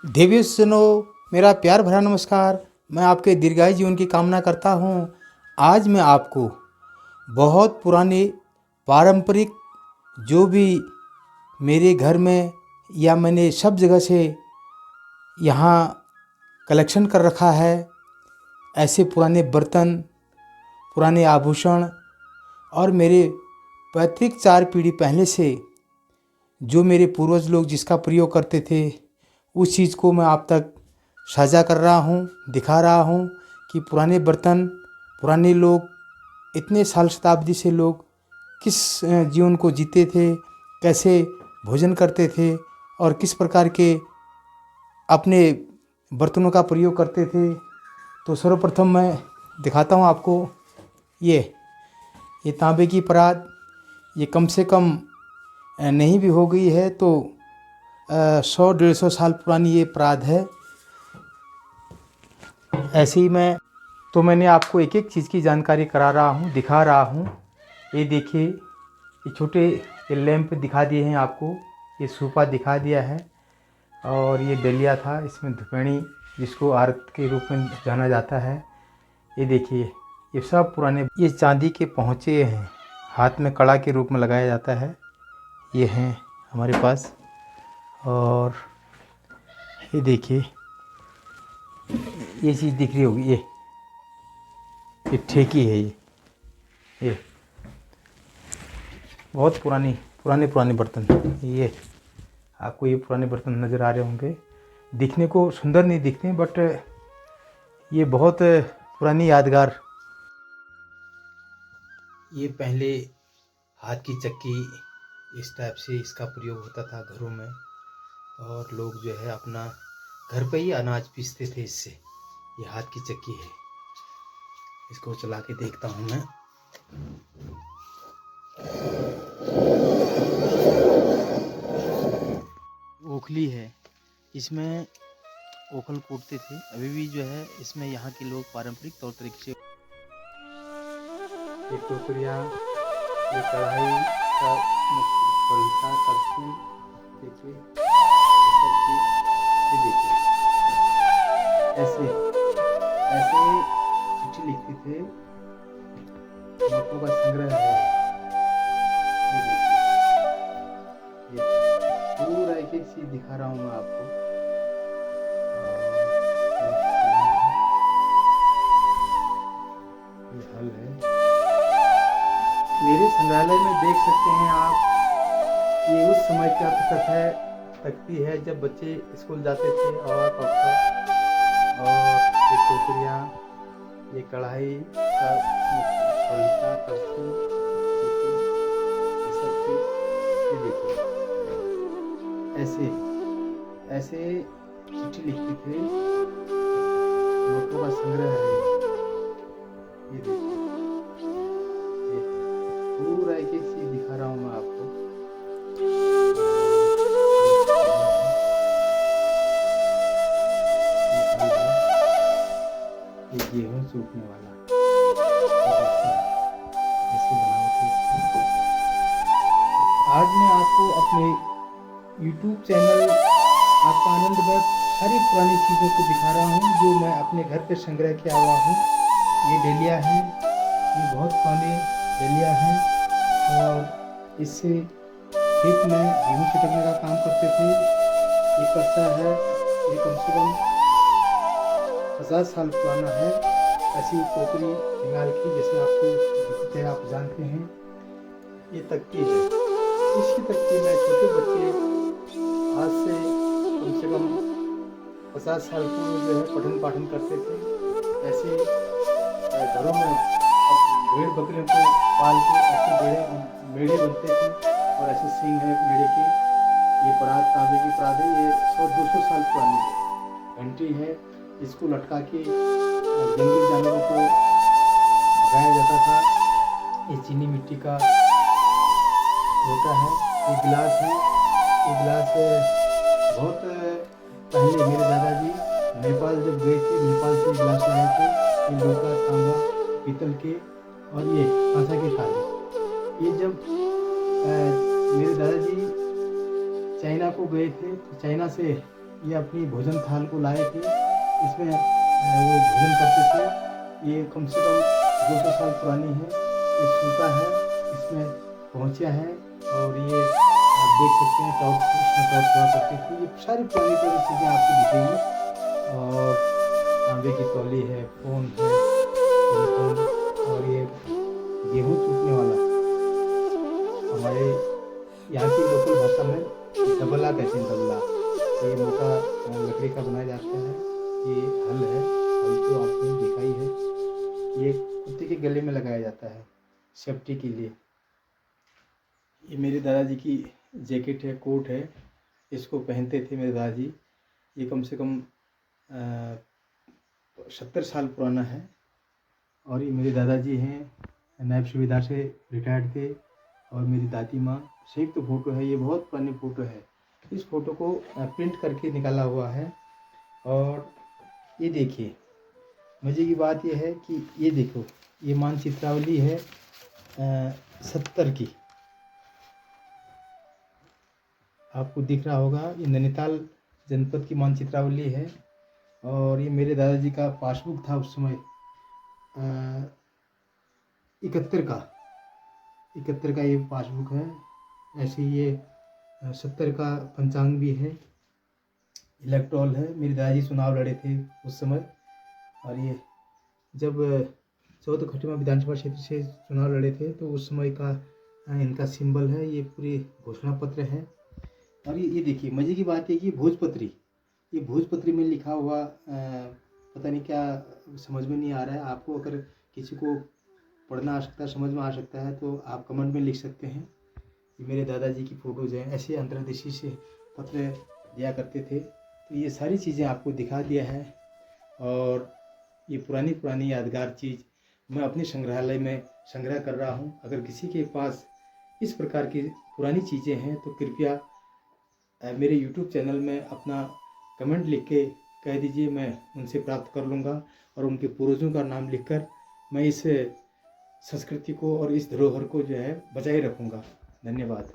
देवीसुनो मेरा प्यार भरा नमस्कार। मैं आपके दीर्घायु जीवन की कामना करता हूँ। आज मैं आपको बहुत पुराने पारंपरिक जो भी मेरे घर में या मैंने सब जगह से यहाँ कलेक्शन कर रखा है, ऐसे पुराने बर्तन, पुराने आभूषण और मेरे पैतृक 4 पीढ़ी पहले से जो मेरे पूर्वज लोग जिसका प्रयोग करते थे, उस चीज़ को मैं आप तक साझा कर रहा हूँ, दिखा रहा हूँ कि पुराने बर्तन, पुराने लोग, इतने साल शताब्दी से लोग किस जीवन को जीते थे, कैसे भोजन करते थे और किस प्रकार के अपने बर्तनों का प्रयोग करते थे। तो सर्वप्रथम मैं दिखाता हूँ आपको ये तांबे की परात। ये कम से कम नहीं भी हो गई है तो 100-150 साल पुरानी ये परात है। ऐसे ही मैंने आपको एक एक चीज़ की जानकारी करा रहा हूँ, दिखा रहा हूँ। ये देखिए, ये छोटे ये लैंप दिखा दिए हैं आपको, ये सूपा दिखा दिया है और ये डलिया था, इसमें धुपेणी जिसको आरत के रूप में जाना जाता है। ये देखिए, ये सब पुराने, ये चांदी के पहुँचे हैं, हाथ में कड़ा के रूप में लगाया जाता है, ये हैं हमारे पास। और ये देखिए, ये चीज़ दिख रही होगी, ये ठेकी है। ये बहुत पुराने बर्तन, ये आपको ये पुराने बर्तन नज़र आ रहे होंगे। दिखने को सुंदर नहीं दिखते, बट ये बहुत पुरानी यादगार। ये पहले हाथ की चक्की इस टाइप से इसका प्रयोग होता था घरों में, और लोग जो है अपना घर पे ही अनाज पीसते थे इससे। ये हाथ की चक्की है, इसको चला के देखता हूँ मैं। ओखली है, इसमें ओखल कूटते थे, अभी भी जो है इसमें यहाँ के लोग पारंपरिक तौर तरीके से। ये टोकरियाँ, ये कढ़ाई का पलीता, करछी, देखिए ये देखिए, ऐसे चिट्ठी लिखते थे, नोटों का संग्रह है। ये देखिए, ये पूरा एक एक चीज दिखा रहा हूँ मैं आपको। ये हल है, मेरे संग्रहालय में देख सकते हैं आप। ये उस समय का तख्ती है जब बच्चे स्कूल जाते थे। और ये टोकरियाँ, ये कढ़ाई का पलीता, करछी, ये सब चीज। ये देखिए, ऐसे चिट्ठी लिखते थे, नोटों का संग्रह है। ये देखिए, ये पूरा एक एक चीज दिखा रहा हूँ मैं आपको। ये गेहूं सूखने वाला, ऐसे बनावट है इसकी। आज मैं आपको अपने YouTube चैनल आपका आनंद में सारी पुरानी चीज़ों को दिखा रहा हूँ जो मैं अपने घर पे संग्रह किया हुआ हूँ। ये डेलिया है, ये बहुत पुराने डेलिया हैं, और इससे खेत में गेहूँ छिटकने का काम करते थे। ये करता है, ये कम से कम 50 साल पुराना है। ऐसी टोकरी बंगाल की, जैसे आपको दिखते हैं, आप जानते हैं। ये तख्ती है, इसकी तख्ती में छोटे बच्चे आज से कम से कम 50 साल पूर्व जो है पठन पाठन करते थे। ऐसे घरों में अब भेड़ बकरियों को पाल के ऐसे मेढ़े बनते थे, और ऐसे सींग है मेढ़े के। ये परात तांबे की परात है, ये 100-200 साल पुरानी है। घंटी है, इसको लटका के जंगली जानवरों को भगाया जाता था। ये चीनी मिट्टी का लोटा है। ये गिलास है, ये गिलास बहुत पहले मेरे दादाजी नेपाल जब गए थे, नेपाल से गिलास लाए थे। ये लोटा, तांबा, पीतल के, और ये कांसा के थाली। ये जब मेरे दादाजी चाइना को गए थे तो चाइना से ये अपनी भोजन थाल को लाए थे, इसमें वो भोजन करते थे। ये कम से कम 200 साल पुरानी है। ये सूता है, इसमें पहुँचिया है और ये आप देख सकते हैं टॉर्च, इसमें टॉर्च हुआ करती थी। ये सारी पुरानी पुरानी चीज़ें आपको दिखेंगी। और तांबे की तौली है, फ़ोन है, टेलीफोन, और ये गेहूँ कूटने वाला, हमारे यहाँ की लोकल भाषा में दबला कहते हैं, दबला। ये मोटा लकड़ी का बनाया जाता है। ये हल है, हल तो आपने देखा ही है। ये कुत्ते के गले में लगाया जाता है सेफ्टी के लिए। ये मेरे दादाजी की जैकेट है, कोट है, इसको पहनते थे मेरे दादाजी। ये कम से कम 70 साल पुराना है। और ये मेरे दादाजी हैं, नायब सूबेदार से रिटायर्ड थे। और मेरी दादी माँ, संयुक्त तो फ़ोटो है। ये बहुत पुरानी फ़ोटो है। इस फ़ोटो को प्रिंट करके निकाला हुआ है। और ये देखिए, मज़े की बात यह है कि ये देखो, ये मानचित्रावली है 70 की, आपको दिख रहा होगा। ये नैनीताल जनपद की मानचित्रावली है। और ये मेरे दादाजी का पासबुक था उस समय 71 का ये पासबुक है। ऐसे ये 70 का पंचांग भी है, इलेक्ट्रॉल है। मेरे दादाजी चुनाव लड़े थे उस समय। और ये जब 14 विधानसभा क्षेत्र से चुनाव लड़े थे तो उस समय का इनका सिंबल है। ये पूरी घोषणा पत्र है। और ये देखिए, मज़े की बात है कि भोजपत्री, ये भोजपत्री में लिखा हुआ पता नहीं क्या, समझ में नहीं आ रहा है। आपको अगर किसी को पढ़ना आ सकता है, समझ में आ सकता है, तो आप कमेंट में लिख सकते हैं। ये मेरे दादाजी की फ़ोटोज़ हैं। ऐसे अंतर्देशीय से पत्र दिया करते थे। तो ये सारी चीज़ें आपको दिखा दिया है। और ये पुरानी पुरानी यादगार चीज़ मैं अपने संग्रहालय में संग्रह कर रहा हूँ। अगर किसी के पास इस प्रकार की पुरानी चीज़ें हैं तो कृपया मेरे यूट्यूब चैनल में अपना कमेंट लिख के कह दीजिए, मैं उनसे प्राप्त कर लूँगा। और उनके पूर्वजों का नाम लिखकर मैं इस संस्कृति को और इस धरोहर को जो है बचाए रखूँगा। धन्यवाद।